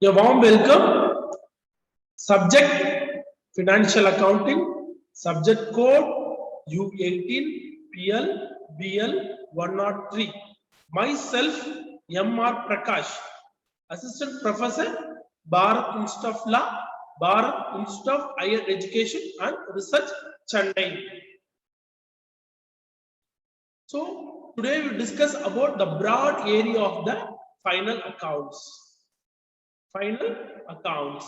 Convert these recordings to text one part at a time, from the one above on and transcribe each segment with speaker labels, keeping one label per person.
Speaker 1: A warm welcome. Subject Financial Accounting. Subject code U18 PL BL 103. Myself M.R. Prakash, Assistant Professor, Bharat Institute of Law, Bharat Institute of Higher Education and Research, Chennai. So today we discuss about the broad area of the final accounts. Final accounts.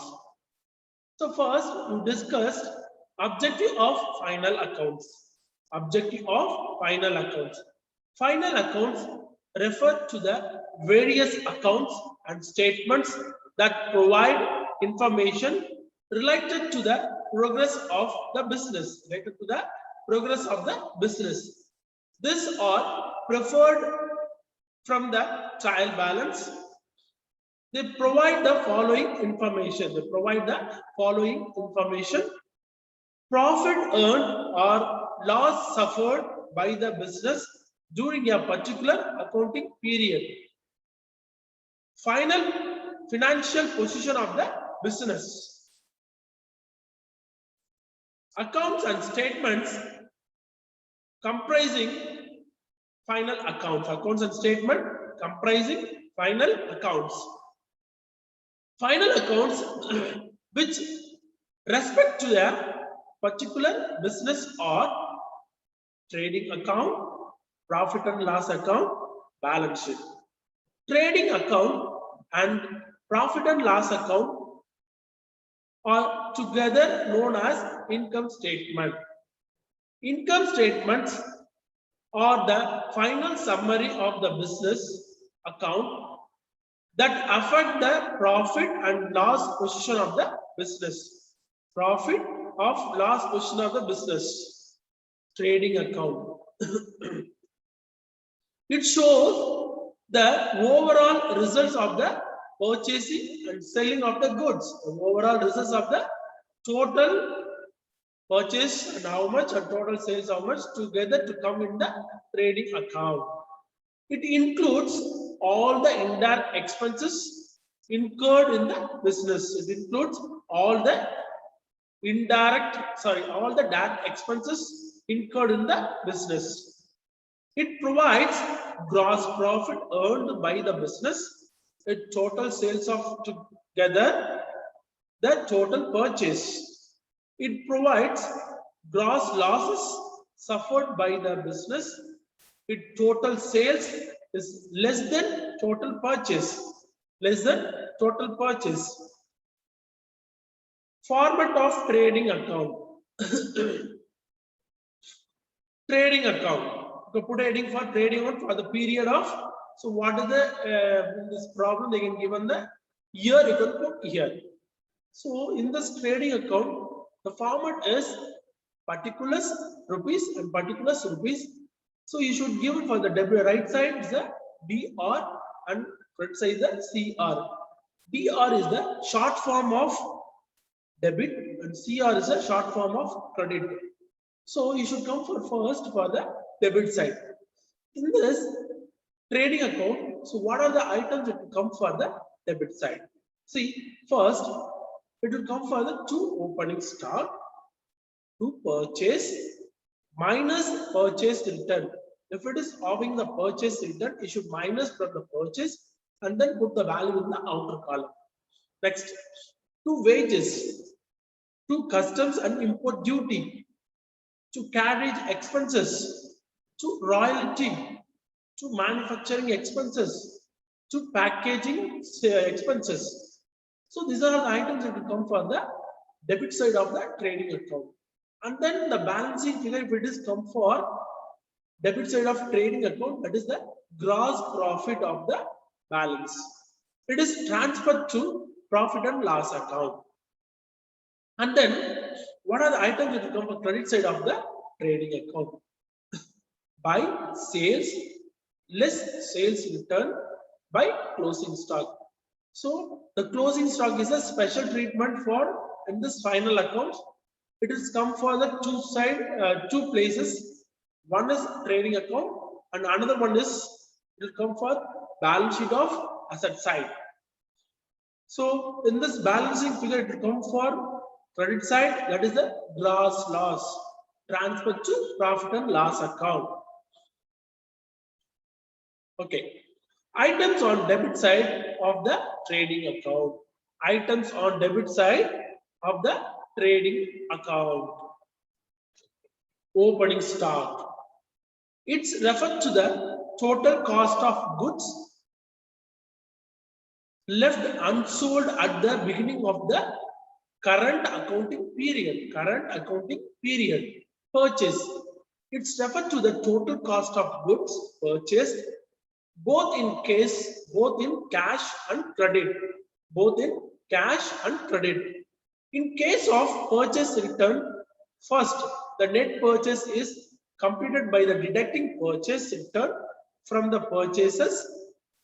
Speaker 1: So first we discussed objective of final accounts. Objective of final accounts. Final accounts refer to the various accounts and statements that provide information related to the progress of the business. Related to the progress of the business. These are preferred from the trial balance. They provide the following information. Profit earned or loss suffered by the business during a particular accounting period. Final financial position of the business. Accounts and statements comprising final accounts. Accounts and statement comprising final accounts. Final accounts which respect to a particular business or trading account, profit and loss account, balance sheet. Trading account and profit and loss account are together known as income statement. Income statements are the final summary of the business account that affect the profit and loss position of the business. Profit of loss position of the business. Trading account. It shows the overall results of the purchasing and selling of the goods. The overall results of the total purchase and how much and total sales how much together to come in the trading account. It includes all the indirect expenses incurred in the business. It includes all the direct expenses incurred in the business. It provides gross profit earned by the business, a total sales of together, the total purchase. It provides gross losses suffered by the business. Its total sales is less than total purchase. Less than total purchase. Format of trading account. Trading account. So put heading for trading account for the period of. So what is the this problem? They can given the year. You can put here. So in this trading account, the format is particulars rupees and particulars rupees. So you should give for the debit right side is the DR and front side the CR. DR is the short form of debit and CR is a short form of credit. So you should come for first for the debit side. In this trading account, so what are the items that will come for the debit side? See, first it will come for the to opening stock, to purchase minus purchase return. If it is having the purchase return, it should minus from the purchase and then put the value in the outer column. Next, to wages, to customs and import duty, to carriage expenses, to royalty, to manufacturing expenses, to packaging expenses. So these are the items that will come for the debit side of the trading account. And then the balancing figure, if it is come for debit side of trading account, that is the gross profit of the balance. It is transferred to profit and loss account. And then what are the items that will come for credit side of the trading account? By sales, less sales return by closing stock. So the closing stock is a special treatment for in this final account. It is come for the two places. One is trading account and another one is it will come for balance sheet of asset side. So in this balancing figure, it will come for credit side, that is the gross loss, transfer to profit and loss account. Okay. Items on debit side of the trading account. Items on debit side of the trading account. Opening stock. It's referred to the total cost of goods left unsold at the beginning of the current accounting period. Current accounting period. Purchase. It's referred to the total cost of goods purchased both in cash and credit. Both in cash and credit. In case of purchase return, first the net purchase is completed by the deducting purchase return from the purchases,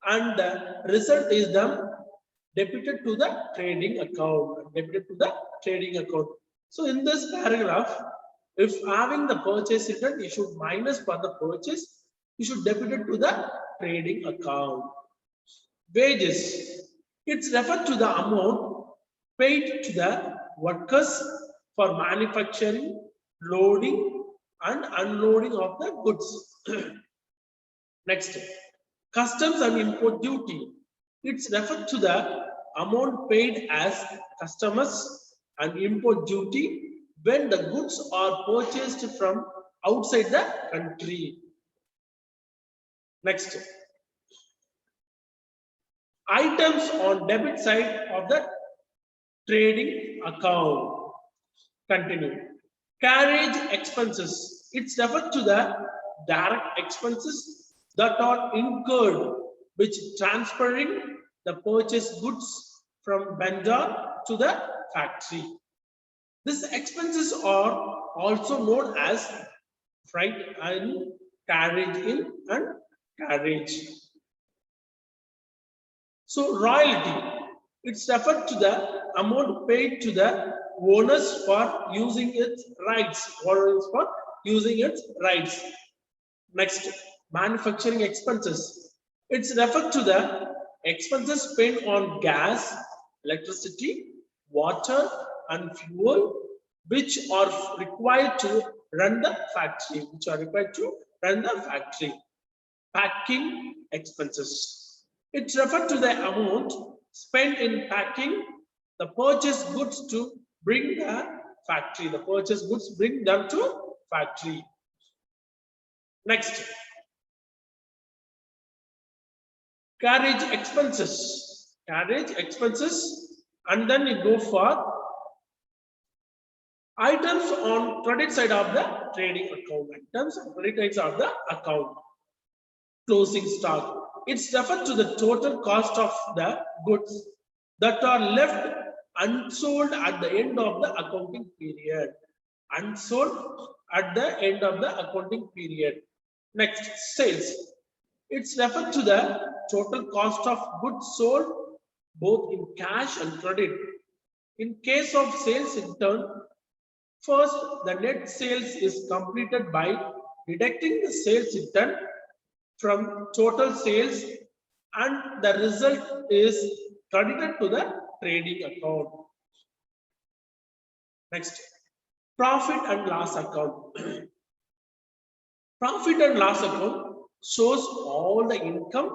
Speaker 1: and the result is then debited to the trading account. Debited to the trading account. So in this paragraph, if having the purchase return, you should minus for the purchase, you should debit it to the trading account. Wages. It's referred to the amount paid to the workers for manufacturing, loading and unloading of the goods. Next, customs and import duty. It's referred to the amount paid as customs and import duty when the goods are purchased from outside the country. Next, items on debit side of the trading account. Continue. Carriage expenses. It's referred to the direct expenses that are incurred which transferring the purchased goods from vendor to the factory. These expenses are also known as freight and carriage in and carriage. So royalty, it's referred to the amount paid to the owners for using its rights. Owners for using its rights. Next, manufacturing expenses. It's referred to the expenses spent on gas, electricity, water, and fuel, which are required to run the factory. Packing expenses. It's referred to the amount spent in packing the purchased goods to bring the factory. The purchased goods bring them to factory. Next, carriage expenses. Carriage expenses, and then you go for items on credit side of the trading account. Items on credit side of the account. Closing stock. It's referred to the total cost of the goods that are left unsold at the end of the accounting period. Unsold at the end of the accounting period. Next, sales. It's referred to the total cost of goods sold both in cash and credit. In case of sales in turn, first the net sales is completed by deducting the sales return from total sales, and the result is credited to the trading account. Next, profit and loss account. Profit and loss account shows all the income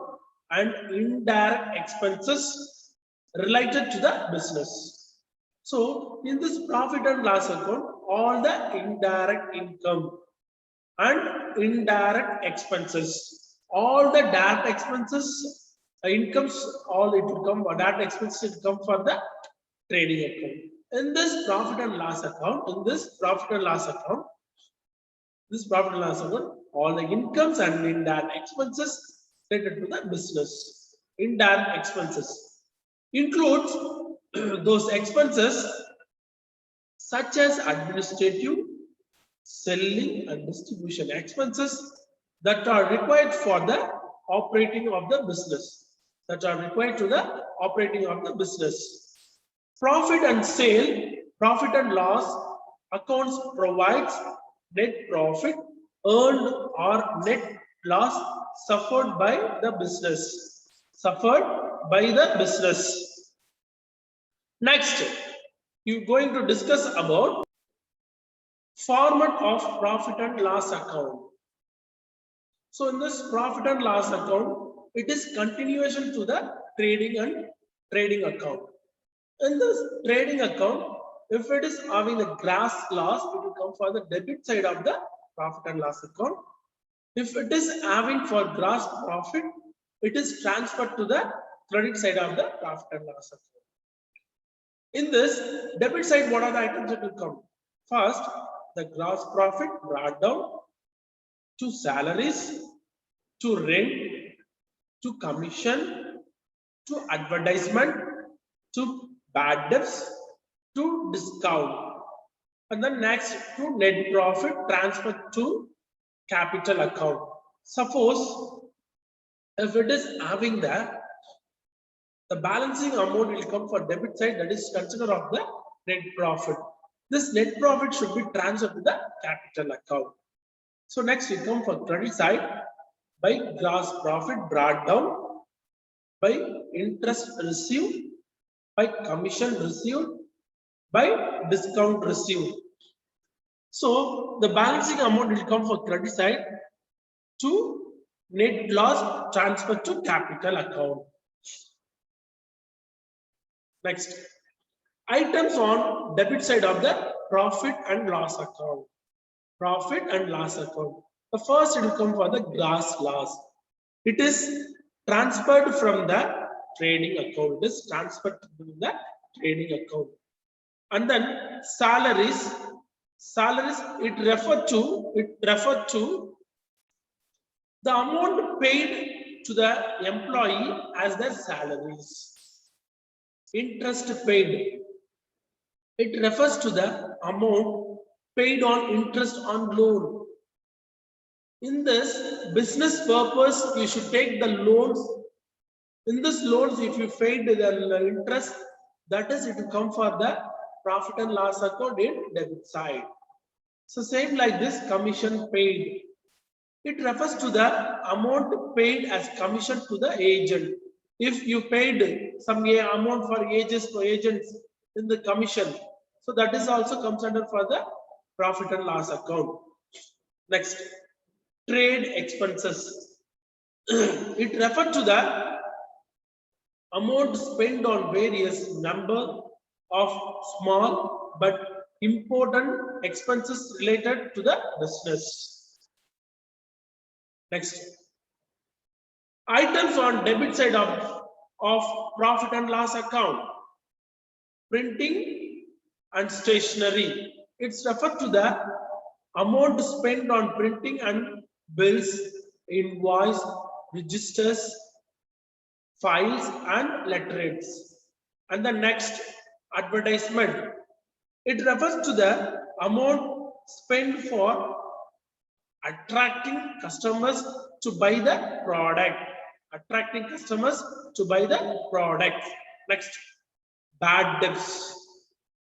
Speaker 1: and indirect expenses related to the business. So in this profit and loss account, all the indirect income and indirect expenses, all the direct expenses, incomes, all it will come, direct expenses will come for the trading account. In this profit and loss account, all the incomes and indirect expenses related to the business. Indirect expenses includes those expenses such as administrative, selling and distribution expenses that are required for the operating of the business. Profit and loss accounts provides net profit earned or net loss suffered by the business. Next, you're going to discuss about format of profit and loss account. So in this profit and loss account, it is continuation to the trading account. In this trading account, if it is having a gross loss, it will come for the debit side of the profit and loss account. If it is having for gross profit, it is transferred to the credit side of the profit and loss account. In this debit side, what are the items that will come? First, the gross profit brought down to salaries, to rent, to commission, to advertisement, to bad debts, to discount. And then next to net profit transferred to capital account. Suppose if it is having the balancing amount will come for debit side, that is considered of the net profit. This net profit should be transferred to the capital account. So next we come for credit side by gross profit brought down, by interest received, by commission received, by discount received. So the balancing amount will come for credit side to net loss transferred to capital account. Next, items on debit side of the profit and loss account. Profit and loss account. The first it will come for the gross loss. It is transferred from the trading account. It is transferred to the trading account. And then salaries. Salaries, it referred to the amount paid to the employee as their salaries. Interest paid, it refers to the amount paid on interest on loan. In this business purpose, you should take the loans. In this loans, if you paid the interest, that is, it will come for the profit and loss account in debit side. So same like this, commission paid. It refers to the amount paid as commission to the agent. If you paid some amount for agents in the commission, so that is also comes under for the profit and loss account. Next, trade expenses. It refers to the amount spent on various number of small but important expenses related to the business. Next, items on debit side of profit and loss account. Printing and stationery. It's referred to the amount spent on printing and bills, invoice, registers, files and letterheads. And the next, advertisement. It refers to the amount spent for attracting customers to buy the product. Attracting customers to buy the product. Next, bad debts.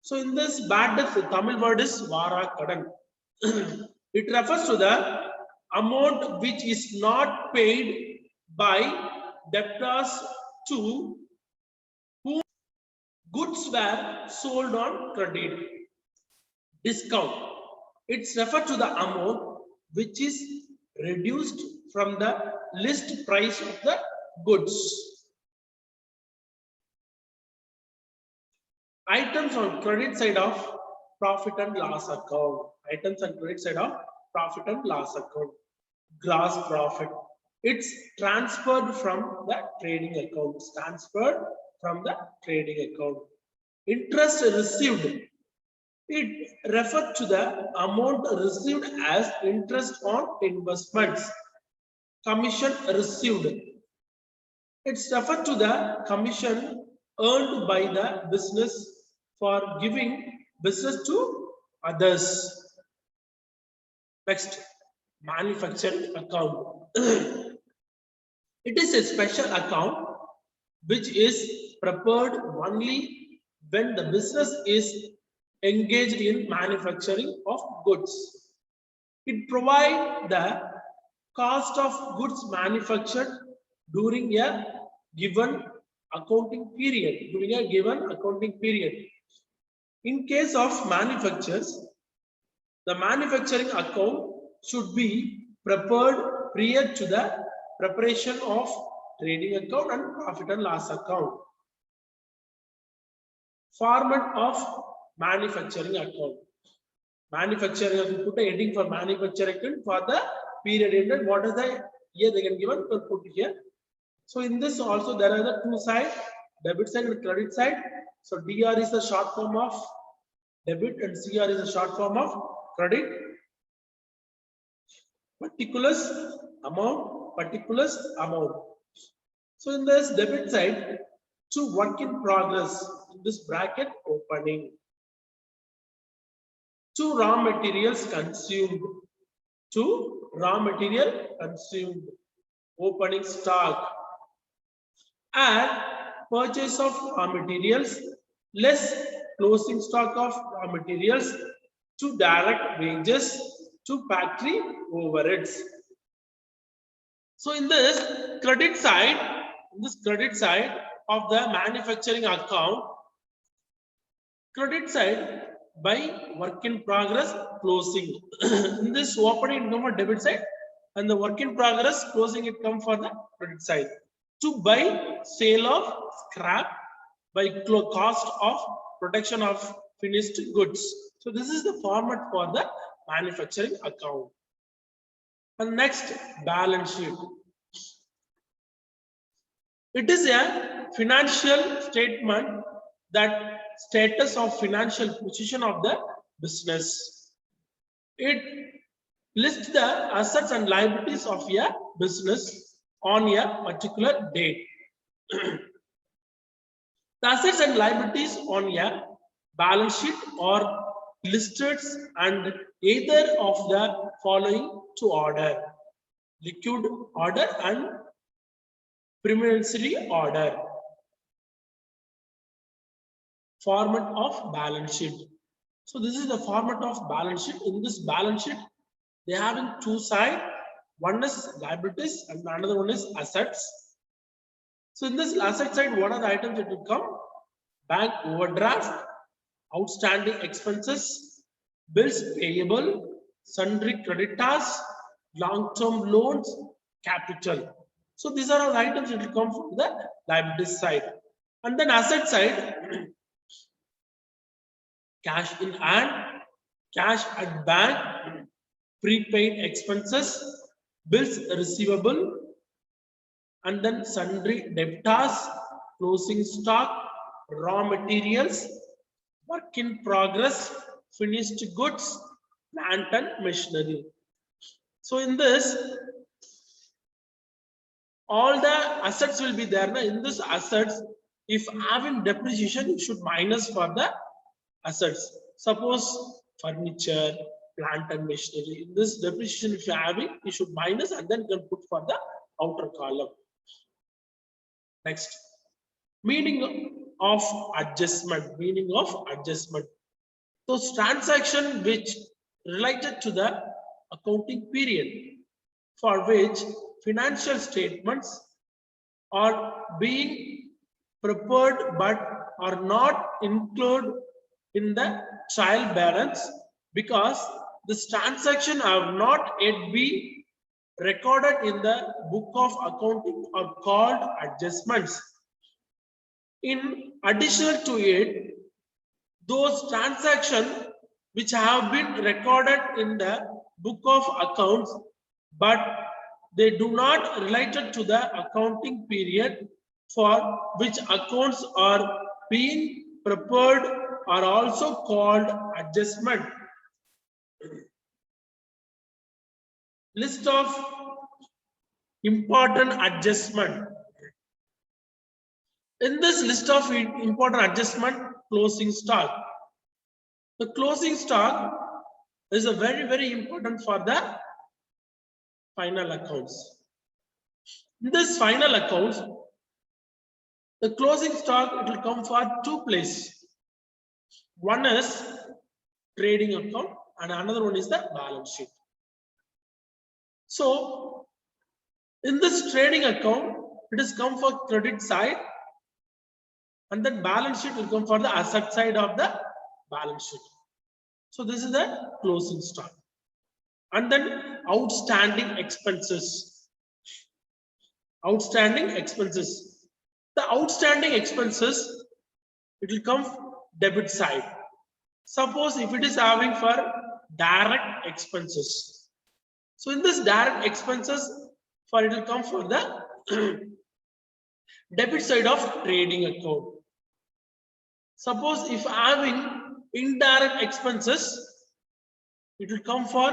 Speaker 1: So in this bad debts, the Tamil word is vara kadan. It refers to the amount which is not paid by debtors to whom goods were sold on credit. Discount. It's referred to the amount which is reduced from the list price of the goods. Items on credit side of profit and loss account. Items on credit side of profit and loss account. Gross profit. It's transferred from the trading account. Transferred from the trading account. Interest received. It referred to the amount received as interest on investments. Commission received. It's referred to the commission earned by the business for giving business to others. Next, manufacturing account. It is a special account which is prepared only when the business is engaged in manufacturing of goods. It provides the cost of goods manufactured during a given accounting period, during a given accounting period. In case of manufacturers, the manufacturing account should be prepared prior to the preparation of trading account and profit and loss account. Format of manufacturing account. Manufacturing, put a heading for manufacturing account for the period ended. What is the year they can given? Put here. So in this also there are the two sides, debit side and credit side. So DR is the short form of debit and CR is the short form of credit. Particulars amount. So in this debit side, to work in progress, in this bracket opening. To raw materials consumed. To raw material consumed. Opening stock. And purchase of raw materials less closing stock of raw materials to direct wages to factory overheads. So in this credit side of the manufacturing account, credit side by work in progress closing. In this opening income or debit side, and the work in progress closing it come for the credit side. To buy sale of scrap by cost of production of finished goods. So this is the format for the manufacturing account. And next, balance sheet. It is a financial statement that status of financial position of the business. It lists the assets and liabilities of a business on a particular date. The assets and liabilities on a balance sheet are listed and either of the following to order: liquid order and promissory order. Format of balance sheet. So this is the format of balance sheet. In this balance sheet, they have in two sides. One is liabilities and another one is assets. So in this asset side, what are the items that will come? Bank overdraft, outstanding expenses, bills payable, sundry creditors, long-term loans, capital. So these are all items that will come from the liabilities side. And then asset side, cash in hand, cash at bank, prepaid expenses, bills receivable, and then sundry debtors, closing stock, raw materials, work in progress, finished goods, plant and machinery. So in this, all the assets will be there. Now in this assets, if having depreciation, you should minus for the assets. Suppose furniture, plant and machinery. In this depreciation, if you are having, you should minus and then you can put for the outer column. Next, meaning of adjustment. Meaning of adjustment. Those transactions which related to the accounting period for which financial statements are being prepared but are not included in the trial balance because this transaction have not yet been recorded in the book of accounting are called adjustments. In addition to it, those transactions which have been recorded in the book of accounts but they do not related to the accounting period for which accounts are being prepared are also called adjustment. List of important adjustment. In this list of important adjustment, closing stock. The closing stock is a very important for the final accounts. In this final accounts, the closing stock it will come for two places. One is trading account and another one is the balance sheet. So in this trading account, it is come for credit side and then balance sheet will come for the asset side of the balance sheet. So this is the closing stock. And then outstanding expenses. Outstanding expenses. The outstanding expenses, it will come debit side. Suppose if it is having for direct expenses. So in this direct expenses, for it will come for the debit side of trading account. Suppose if having indirect expenses, it will come for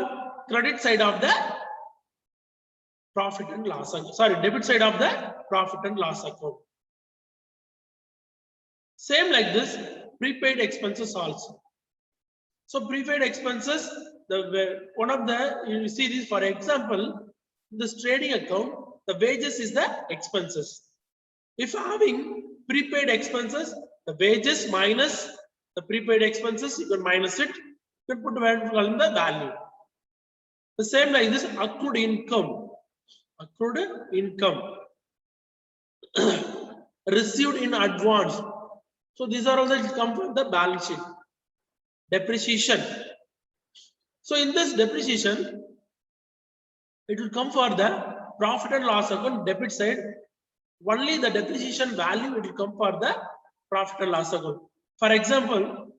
Speaker 1: credit side of the profit and loss account. Sorry, debit side of the profit and loss account. Same like this, prepaid expenses also. So prepaid expenses, one of the, you see this, for example, this trading account, the wages is the expenses. If having prepaid expenses, the wages minus the prepaid expenses, you can minus it, you can put in the value. The same like this, accrued income. Accrued income. Received in advance. So these are all that come from the balance sheet. Depreciation. So in this depreciation, it will come for the profit and loss account debit side. Only the depreciation value it will come for the profit and loss account. For example,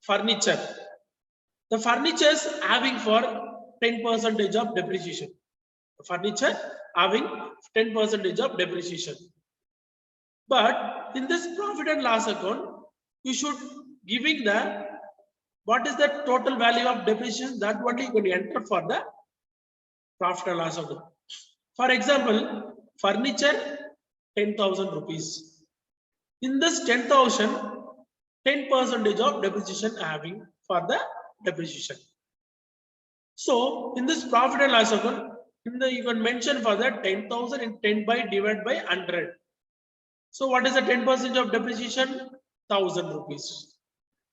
Speaker 1: furniture. The furniture is having for 10% of depreciation. The furniture having 10% of depreciation. But in this profit and loss account, you should giving the what is the total value of depreciation, that only you can enter for the profit and loss account. For example, furniture 10,000 rupees. In this 10,000, 10% of depreciation having for the depreciation. So in this profit and loss account, you can mention for that 10,000 in 10 by divided by 100. So what is the 10% of depreciation? 1,000 rupees.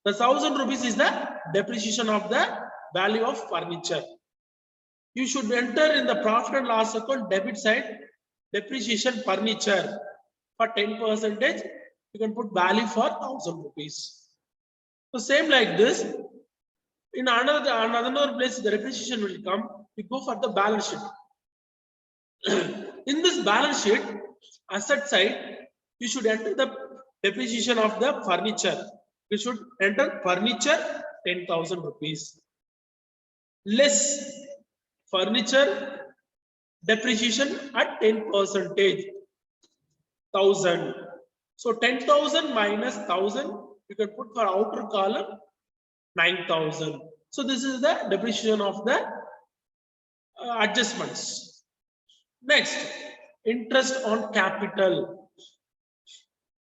Speaker 1: The 1,000 rupees is the depreciation of the value of furniture. You should enter in the profit and loss account debit side depreciation furniture for 10%. You can put value for 1,000 rupees. So same like this. In another place, the depreciation will come. You go for the balance sheet. In this balance sheet, asset side, you should enter the depreciation of the furniture. You should enter furniture 10,000 rupees. Less furniture depreciation at 10%, 1,000. So 10,000 minus 1,000, you can put for outer column 9,000. So this is the depreciation of the adjustments. Next, interest on capital.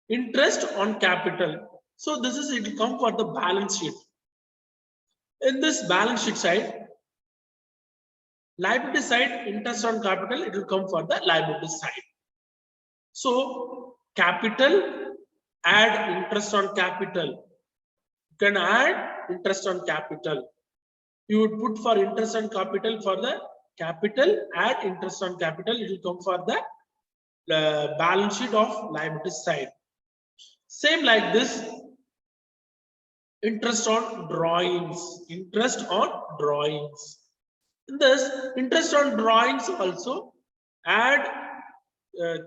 Speaker 1: Interest on capital. So this is, it will come for the balance sheet. In this balance sheet side, liability side, interest on capital, it will come for the liability side. So capital, add interest on capital. You can add interest on capital. You would put for interest on capital for the capital, add interest on capital, it will come for the balance sheet of liability side. Same like this, interest on drawings. Interest on drawings. In this, interest on drawings also, add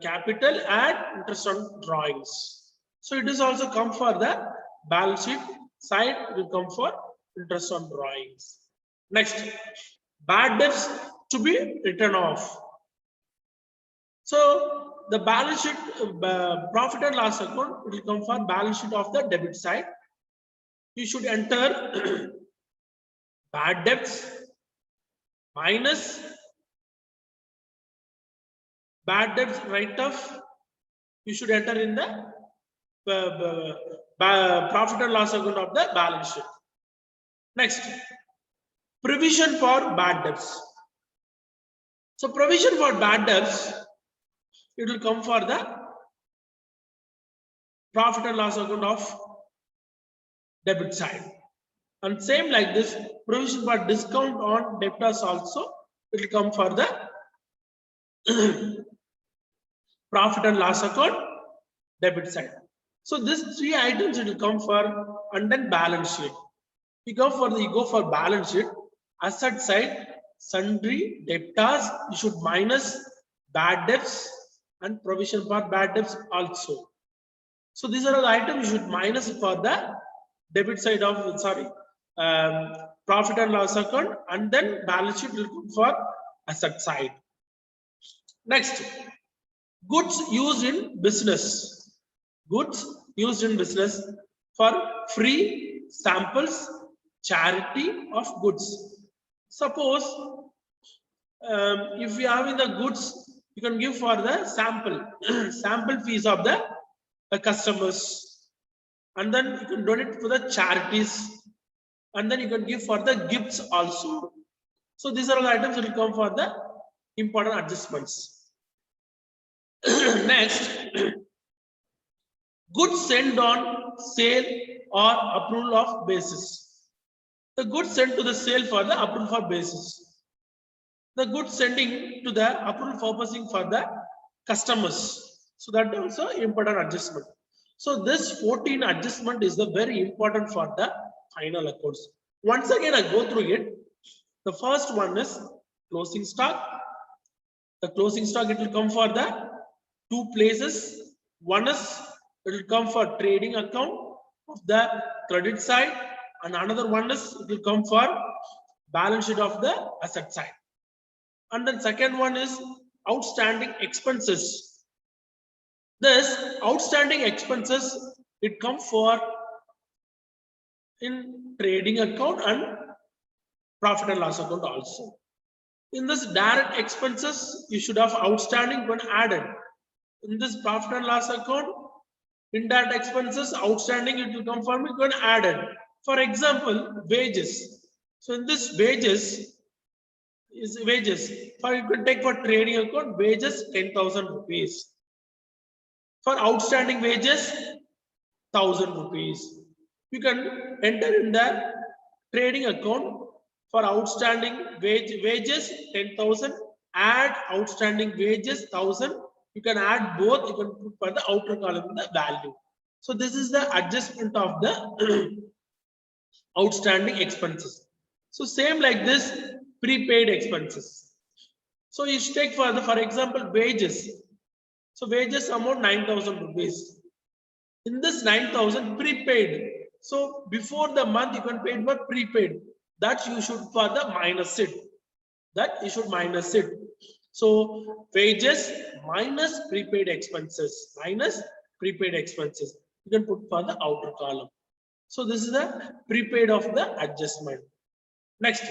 Speaker 1: capital, add interest on drawings. So it is also come for the balance sheet side, it will come for interest on drawings. Next, bad debts to be written off. So the balance sheet, profit and loss account, it will come for balance sheet of the debit side. You should enter bad debts minus bad debts write-off. You should enter in the profit and loss account of the balance sheet. Next, provision for bad debts. So provision for bad debts, it will come for the profit and loss account of debit side. And same like this, provision for discount on debtors also, it will come for the profit and loss account debit side. So these three items it will come for, and then balance sheet. You go for balance sheet, asset side, sundry debtors, you should minus bad debts and provision for bad debts also. So these are the items you should minus for the debit side of profit and loss account, and then balance sheet will come for asset side. Next, goods used in business. Goods used in business for free samples, charity of goods. Suppose if you have in the goods, you can give for the sample sample fees of the customers, and then you can donate to the charities, and then you can give for the gifts also. So these are the items that will come for the important adjustments. Next, goods sent on sale or approval of basis. The goods sent to the sale for the approval for basis. The goods sending to the approval purposing for the customers. So that also important adjustment. So this 14 adjustment is the very important for the final accounts. Once again, I go through it. The first one is closing stock. The closing stock, it will come for the two places. One is it will come for trading account of the credit side, and another one is it will come for balance sheet of the asset side. And then second one is outstanding expenses. This outstanding expenses, it comes for in trading account and profit and loss account also. In this direct expenses, you should have outstanding when added. In this profit and loss account, indirect expenses, outstanding, it will come from when added. For example, wages. So in this wages is wages. For you can take for trading account, wages 10,000 rupees. For outstanding wages, 1,000 rupees. You can enter in the trading account for outstanding wages 10,000, add outstanding wages 1,000. You can add both, you can put for the outer column the value. So this is the adjustment of the outstanding expenses. So same like this, prepaid expenses. So you take for example wages. So wages amount 9,000 rupees. In this 9,000 prepaid. So before the month you can pay for prepaid. That you should for the minus it. That you should minus it. So wages minus prepaid expenses. Minus prepaid expenses. You can put for the outer column. So this is the prepaid of the adjustment. Next,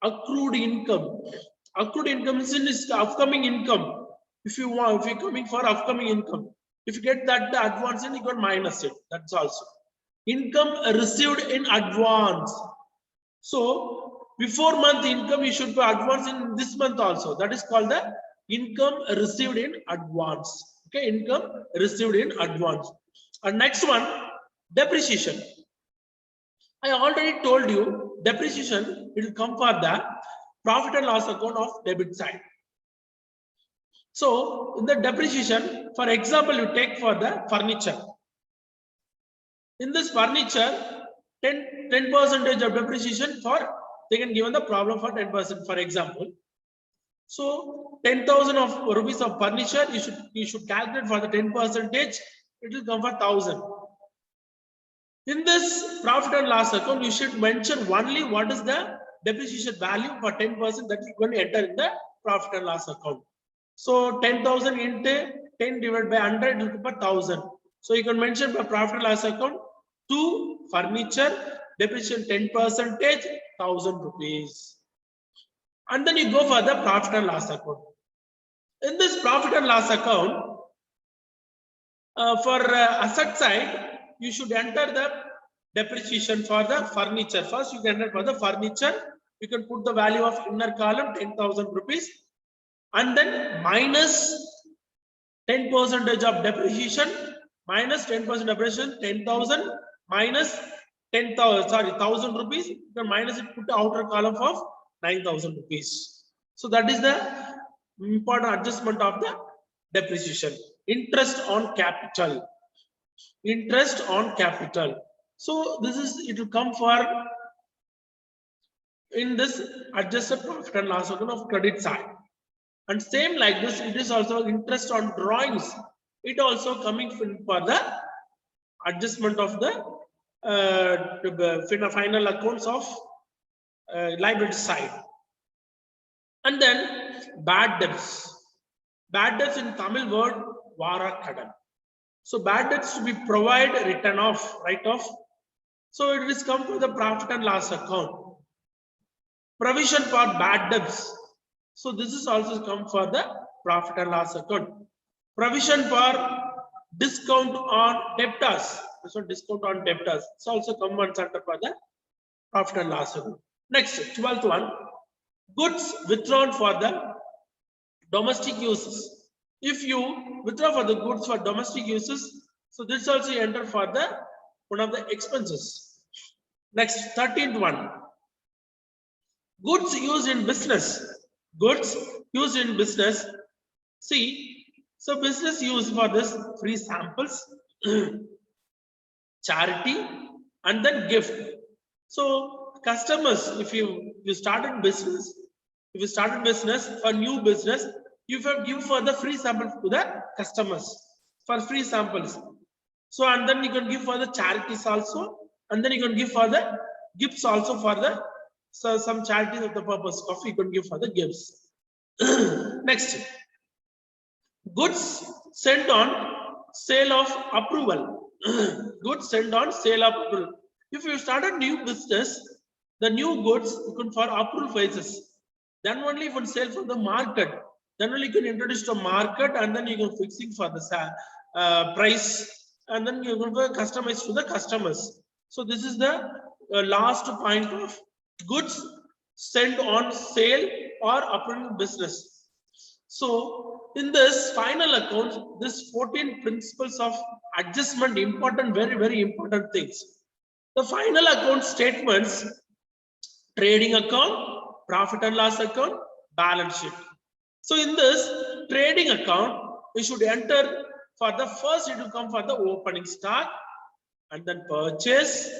Speaker 1: accrued income. Accrued income is upcoming income. If you want, if you're coming for upcoming income, if you get that the advance in, you can minus it. That's also income received in advance. So before month income, you should be advance in this month also. That is called the income received in advance. Okay, income received in advance. And next one, depreciation. I already told you depreciation, it will come for the profit and loss account of debit side. So in the depreciation, for example, you take for the furniture. In this furniture, 10% of depreciation for, they can given the problem for 10%, for example. So 10,000 of rupees of furniture, you should calculate for the 10%, it will come for 1,000. In this profit and loss account, you should mention only what is the depreciation value for 10% that you going to enter in the profit and loss account. So 10,000 into 10 divided by 100 will give 1,000. So you can mention for profit and loss account to furniture depreciation 10%, 1,000 rupees. And then you go for the profit and loss account. In this profit and loss account, for asset side, you should enter the depreciation for the furniture. First, you can enter for the furniture. You can put the value of inner column 10,000 rupees, and then minus 10% of depreciation, minus 10% depreciation, 10,000 minus 10,000. Sorry, 1,000 rupees. You can minus it, put the outer column of 9,000 rupees. So that is the important adjustment of the depreciation. Interest on capital. interest on capital. So this is, it will come for in this adjusted profit and loss account of credit side. And same like this, it is also interest on drawings. It also coming for the adjustment of the final accounts of liability side. And then bad debts. Bad debts in Tamil word vara kadan. So bad debts to be provided written off, write off. So it is come to the profit and loss account. Provision for bad debts. So this is also come for the profit and loss account. Provision for discount on debtors. So discount on debtors. It's also come under for the profit and loss account. Next, 12th one. Goods withdrawn for the domestic uses. If you withdraw for the goods for domestic uses, so this also enter for the one of the expenses. Next, 13th one. Goods used in business. Goods used in business. See, so business use for this free samples, charity, and then gift. So customers, if you started business, if you started business for new business, you can give for the free samples to the customers for free samples. So and then you can give for the charities also, and then you can give for the gifts also for the some charities of the purpose of you can give for the gifts. Next, goods sent on sale of approval. Goods sent on sale of approval. If you start a new business, the new goods you can for approval phases. Then only you can sell for the market. Then only you can introduce to market, and then you can fixing for the price, and then you can customize to the customers. So this is the last point of goods sent on sale or approval business. So in this final account, this 14 principles of adjustment, important, very important things. The final account statements: trading account, profit and loss account, balance sheet. So in this trading account, we should enter for the first, it will come for the opening stock, and then purchase,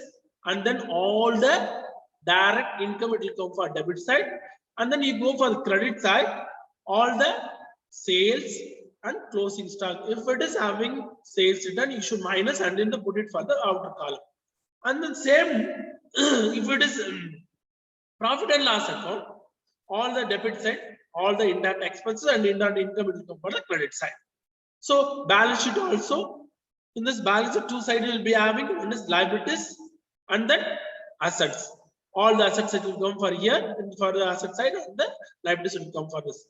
Speaker 1: and then all the direct income, it will come for debit side, and then you go for the credit side, all the sales and closing stock. If it is having sales return, you should minus and then put it for the outer column. And then same, if it is profit and loss account, all the debit side, all the indirect expenses and indirect income, it will come for the credit side. So balance sheet also, in this balance sheet, two sides will be having, one is liabilities and then assets. All the assets that will come for here, and for the asset side, and the liabilities will come for this.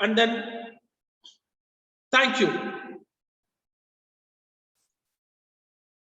Speaker 1: And then, thank you.